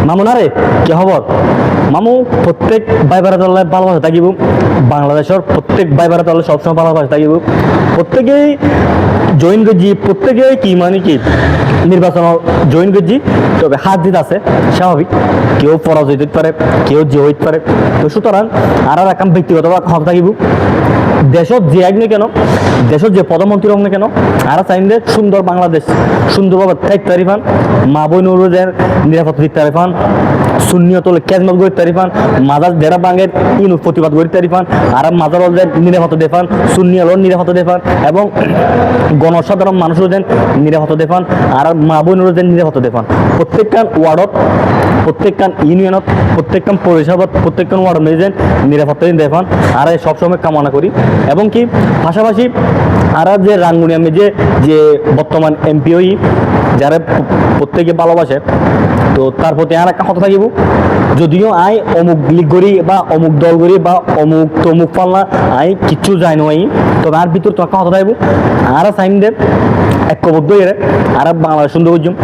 মামু না রে কি খবর মামু প্রত্যেক ভাই বেড়াতে ভালোবাসা থাকিব বাংলাদেশের প্রত্যেক ভাই বেড়াতে সবসময় ভালোবাসা থাকিব প্রত্যেকেই জয়েন করছি প্রত্যেকেই কি মানে কি নির্বাচন জয়েন করছি তবে হাত জিত আছে স্বাভাবিক কেউ পরাজয় হইতে পারে কেউ যে হইতে পারে তো সুতরাং আর একটা ব্যক্তিগত হক থাকিব দেশত যে আইন কেন দেশত যে প্রধানমন্ত্রী হোক না কেন আর চাইলে সুন্দর বাংলাদেশ সুন্দরভাবে থাকতে পারিফান মা বই নুরুদের নিরাপত্তা দিতে পারিফান শূন্য তোলে ক্যাজমত গড়তে পারিফান মাজার দেড়া বাঙের ইনু প্রতিবাদ গড়তে পারিফান আর মাজার নিরাপত্তা দেফান শূন্য আলোর নিরাপত্তা দেফান এবং গণসাধারণ মানুষদের নিরাপত্তা দেফান আর মা বই নুরুদের নিরাপত্তা দেফান প্রত্যেকখান ওয়ার্ডত প্রত্যেকখান ইউনিয়নত প্রত্যেকখান পরিষেবত প্রত্যেকখান ওয়ার্ড মেজেন নিরাপত্তা দেফান আর সবসময় কামনা করি এবং কি পাশাপাশি আর যে রাঙ্গুনিয়া মেজে যে বর্তমান এমপিওই যারা প্রত্যেকে ভালোবাসে তো তার প্রতি আর একটা কথা থাকিব যদিও আই অমুক লিগ করি বা অমুক দল করি বা অমুক তমুক পাল্লা আই কিচ্ছু যাই নয় তবে আর ভিতর তো একটা কথা থাকবো আর সাইন দেব ঐক্যবদ্ধ এর আর বাংলাদেশ সুন্দর করছুম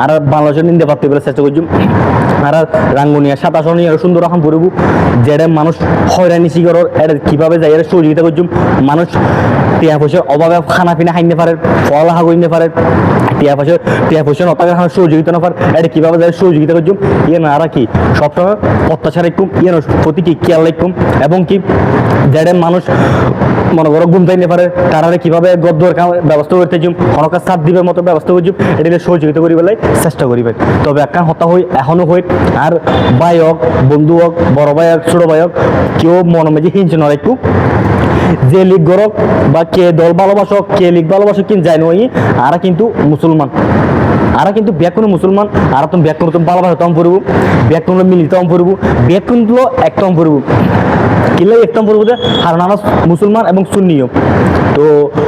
আর বাংলাদেশের নিন্দে পারতে পেরে চেষ্টা করছুম আর রাঙ্গুনিয়া সাতাশনি আর সুন্দর রকম পড়ব যেটা মানুষ হয়রানি শিকার এটা কীভাবে যাই এর সহযোগিতা করছুম মানুষ টিয়া পয়সার অভাবে খানা পিনা খাইতে পারে পড়ালেখা করতে পারে টিয়া পয়সা নতাকে সহযোগিতা না পারে এটা কীভাবে যাই সহযোগিতা করছুম ইয়ে না আর কি সবসময় অত্যাচার রাখুম ইয়ে প্রতি কি খেয়াল রাখুম এবং কি যেটা মানুষ মনে করো ঘুম চাইতে পারে তারা কীভাবে গদ্দর ব্যবস্থা করতে যাম হনকা সাথ দিবের মতো ব্যবস্থা করছুম এটা সহযোগিতা করি বেলায় চেষ্টা করিবে তবে একটা হতা হই এখনো হই আর ভাই হোক বন্ধু হোক বড় ভাই হোক ছোট ভাই হোক কেউ মনে মেজে হিংসে না রাখুক যে লিগ গরক বা কে দল ভালোবাসক কে লিগ ভালোবাসক কিন্তু যাই নয় আর কিন্তু মুসলমান আর কিন্তু ব্যাকুণ মুসলমান আর তুমি ব্যাকুণ তুমি ভালোবাসা তম পড়ব ব্যাকুণ মিলিতম পড়ব ব্যাকুণ একদম পড়ব কিলে একদম পড়ব যে আর নানা মুসলমান এবং সুন্নিও তো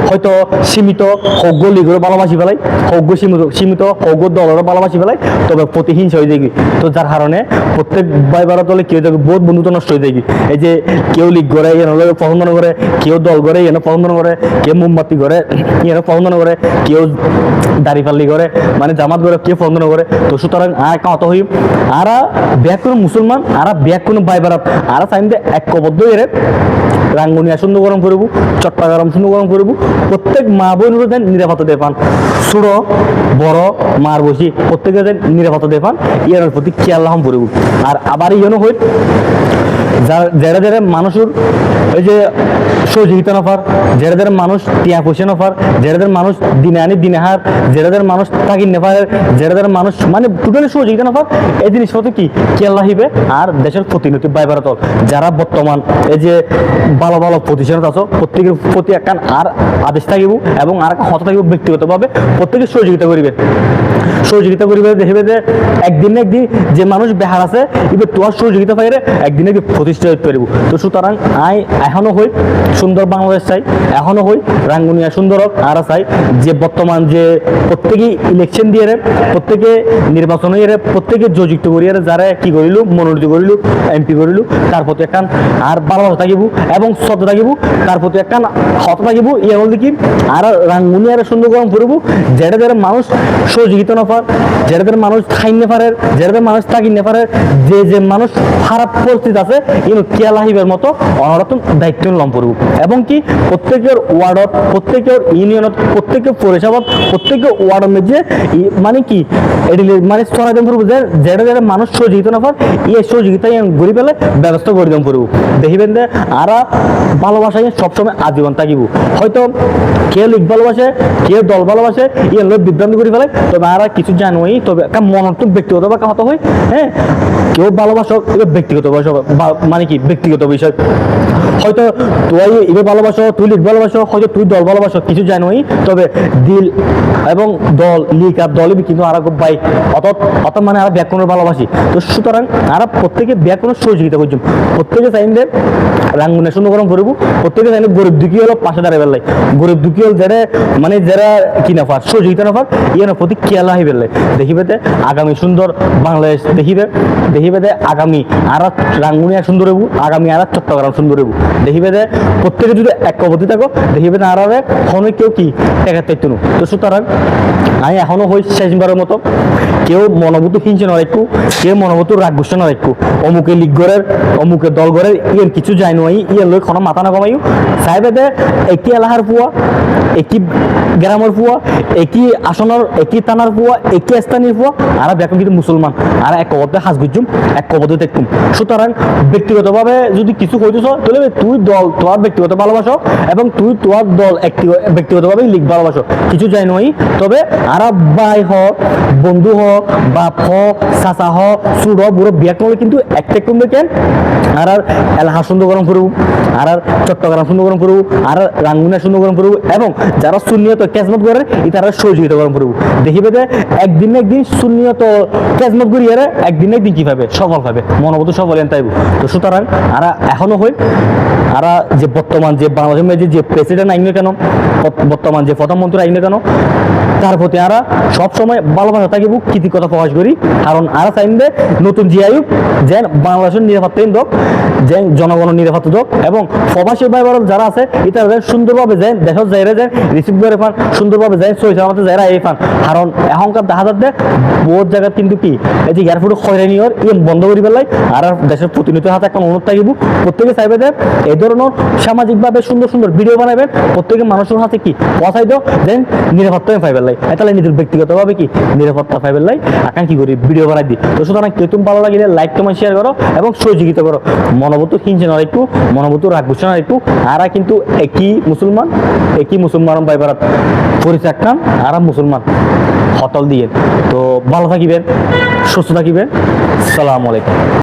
হয়তো সীমিত হজ্ঞ লিগের ভালোবাসি ফেলাই হজ্ঞ সীমিত হজ্ঞ দলেরও ভালোবাসি ফেলাই তবে প্রতিহিংসা হয়ে যাবি তো যার কারণে প্রত্যেক ভাই বারো দলে কেউ যাবে বহুত বন্ধুত্ব নষ্ট হয়ে যাবি এই যে কেউ লিগ করে এনে পছন্দ করে কেউ দল করে এনে পছন্দ করে কেউ মোমবাতি করে এনে পছন্দ করে কেউ দাড়িপাল্লি করে মানে জামাত করে কেউ পছন্দ করে তো সুতরাং আর কত হই আর ব্যাগ কোনো মুসলমান আর ব্যাগ কোনো ভাই বারাত আর চাইতে ঐক্যবদ্ধ এর রাঙ্গুনিয়া সুন্দর গরম করব চট্টগ্রাম সুন্দর গরম করব প্রত্যেক মা বোনের নিরাপত্তা দেপান ছোট বড় মার বসি প্রত্যেকের নিরাপত্তা দেপান ইয়ার প্রতি খেয়াল রাখম করব আর আবার ইয়েনো হই যারা যারা মানুষের ওই যে সহযোগিতা নফার যারা মানুষ টিয়া পয়সা নফার যারা মানুষ দিনে আনি দিনে হার যারা মানুষ তাকিন নেফার যারা মানুষ মানে টোটালি সহযোগিতা নফার এই জিনিসপত্র কি খেয়াল রাখিবে আর দেশের প্রতিনিধি বাইবারতল যারা বর্তমান এই যে ভালো ভালো প্রতিষ্ঠানত আছো প্রত্যেকের প্রতি একখান আর আদেশ থাকিব এবং আর একটা হতা থাকিব ব্যক্তিগতভাবে প্রত্যেকে সহযোগিতা করিবে দেখবে যে একদিন না একদিন যে মানুষ বেহার আছে এবার তোমার সহযোগিতা পাইলে একদিন একদিন প্রতিষ্ঠা হতে পারব তো সুতরাং আই এখনো হই সুন্দর বাংলাদেশ চাই এখনো হই রাঙ্গুনিয়া সুন্দর হোক আর চাই যে বর্তমান যে প্রত্যেকেই ইলেকশন দিয়ে প্রত্যেকে নির্বাচন হয়ে প্রত্যেকে যোগযুক্ত করিয়ে যারা কি করিল মনোনীত করিল এমপি করিল তার প্রতি একখান আর ভালোবাসা থাকিব এবং শ্রদ্ধা থাকিব তার প্রতি একখান হত থাকিব ইয়ে বলতে কি আর রাঙ্গুনিয়ার সুন্দর গরম করব যারা মানুষ সহযোগিতা না পার যারা মানুষ খাইন না পারে যারা মানুষ তাকিন না পারে যে মানুষ খারাপ পরিস্থিতি আছে ইনো খেয়াল আহিবার মতো অনরতন দায়িত্ব নিলাম করব এবং কি প্রত্যেকের ওয়ার্ডত প্রত্যেকের ইউনিয়নত প্রত্যেকের পরিষেবত প্রত্যেকের ওয়ার্ডের মধ্যে মানে কি মানে সরাইদাম করবো যে যারা মানুষ সহযোগিতা না পার এই সহযোগিতা গড়ি পেলে ব্যবস্থা করে দিলাম করব দেখিবেন যে আর ভালোবাসা সবসময় আজীবন থাকিব হয়তো কেউ লিগ ভালোবাসে কেউ দল ভালোবাসে ইয়ে লোক বিভ্রান্তি করে ফেলে তবে আর কিছু জানোই তবে একটা মনোত্মক ব্যক্তিগত বা কথা হয় হ্যাঁ কেউ ভালোবাসো ব্যক্তিগত মানে কি ব্যক্তিগত বিষয় হয়তো তুই এবার ভালোবাসো তুই লিগ ভালোবাসো হয়তো তুই দল ভালোবাসো কিছু জানোই তবে দিল এবং দল লিগ আর দলই কিন্তু আর ভাই অত মানে আর ব্যাকরণের ভালোবাসি তো সুতরাং আর প্রত্যেকে ব্যাকরণের সহযোগিতা করছি প্রত্যেকে চাইলে রাঙ্গুনিয়া সুন্দর গরম করবো প্রত্যেকে চাইলে গরিব দুঃখী হলো পাশে দাঁড়াবে গরিব দুঃখী হল যারা মানে যারা কি না পার সহযোগিতা না পার ইয়ে প্রতি খেয়াল পেলে দেখিবে যে আগামী সুন্দর বাংলাদেশ দেখিবে যে আগামী আর রাঙ্গুনিয়া সুন্দর হবো, আগামী আর চট্টগ্রাম সুন্দর হবো। দেখিবে যে প্রত্যেকে যদি ঐক্যবদ্ধ থাকো দেখিবে না আর হনে কেউ কি টেকাতে তুনু। তো সুতরাং আমি এখনো হই শেষবারের মতো কেউ মনোভূত হিংসে নয় একটু, কেউ মনোভূত রাগ গুষ্ঠ নয় একটু, অমুকে লিগরের অমুকে দলগরের ইয়ের কিছু যায় নয় ইয়ে লই কোনো মাথা না কমাইও সাহেবেদে একই এলাহার পুয়া, একই গ্রামের পুয়া, একই আসনের একই থানার পুয়া, একই স্থানীয় পুয়া, আর দেখুন কিন্তু মুসলমান আর এক কবদ্ধে হাজ গুজুম এক কবদ্ধে দেখুম। সুতরাং ব্যক্তিগতভাবে যদি কিছু কইতেছ তাহলে তুই দল তোমার ব্যক্তিগত ভালোবাসো এবং তুই তোমার দল ব্যক্তিগতভাবে লিগ ভালোবাসো, কিছু যায় নয়। তবে আর ভাই হ বন্ধু হ বাপ হ চাচা হ চুড় বুড়ো বিয়া করলে কিন্তু একটা কমবে কেন আর এলাহা সুন্দর গরম করবো, আর চট্টগ্রাম সুন্দর গরম করবো, আর রাঙ্গুনিয়া সুন্দর গরম করবো এবং যারা সুন্নিয়ত কেজমত করে তারা সহযোগিতা গরম করবো। দেখিবে যে একদিন না একদিন সুন্নিয়ত কেজমত করি আর একদিন না একদিন কি পাবে সফল পাবে, মনোবত সফল এন তাইব। তো সুতরাং আর এখনো হই আর যে বর্তমান যে বাংলাদেশের মেয়ে যে প্রেসিডেন্ট আইন কেন, বর্তমান যে প্রধানমন্ত্রী আইন কেন, তার প্রতি আর সবসময় ভালোবাসা থাকিব কৃতিকতা প্রকাশ করি। কারণ আর চাইবে নতুন জিআইউ যেন বাংলাদেশের নিরাপত্তা হোক, যেন জনগণের নিরাপত্তা হোক এবং প্রবাসী ভাই বোন যারা আছে এটা সুন্দরভাবে যেন দেশের যাইরে যেন রিসিভ করে পান, সুন্দরভাবে যেন সহি সালামতে যারা এই পান। কারণ এখনকার দেখা যাচ্ছে বহুত জায়গা কিন্তু কি এই যে এয়ারপোর্ট হয়রানির বন্ধ করি পেলাই আর দেশের প্রতিনিধির হাতে একটা অনুরোধ থাকিব প্রত্যেকে চাইবে যে এই ধরনের সামাজিকভাবে সুন্দর সুন্দর ভিডিও বানাবেন, প্রত্যেকে মানুষের হাতে কি পৌঁছাই দাও যেন নিরাপত্তা পাইবে লাই, তাহলে নিজের ব্যক্তিগতভাবে কি নিরাপত্তা পাইবে লাই আকাঙ্ক্ষী করি ভিডিও বানাই দিই। তো সুতরাং কেউ তুমি ভালো লাগিলে লাইক কমেন্ট শেয়ার করো এবং সহযোগিতা করো। মনোভূত হিংসে নয় একটু, মনোভূত রাগ গুছা নয় একটু, আর কিন্তু একই মুসলমান ভাই ভারত পরিচয় খান আর মুসলমান হতল দিয়ে। তো ভালো থাকিবেন, সুস্থ থাকিবেন, সালাম আলাইকুম।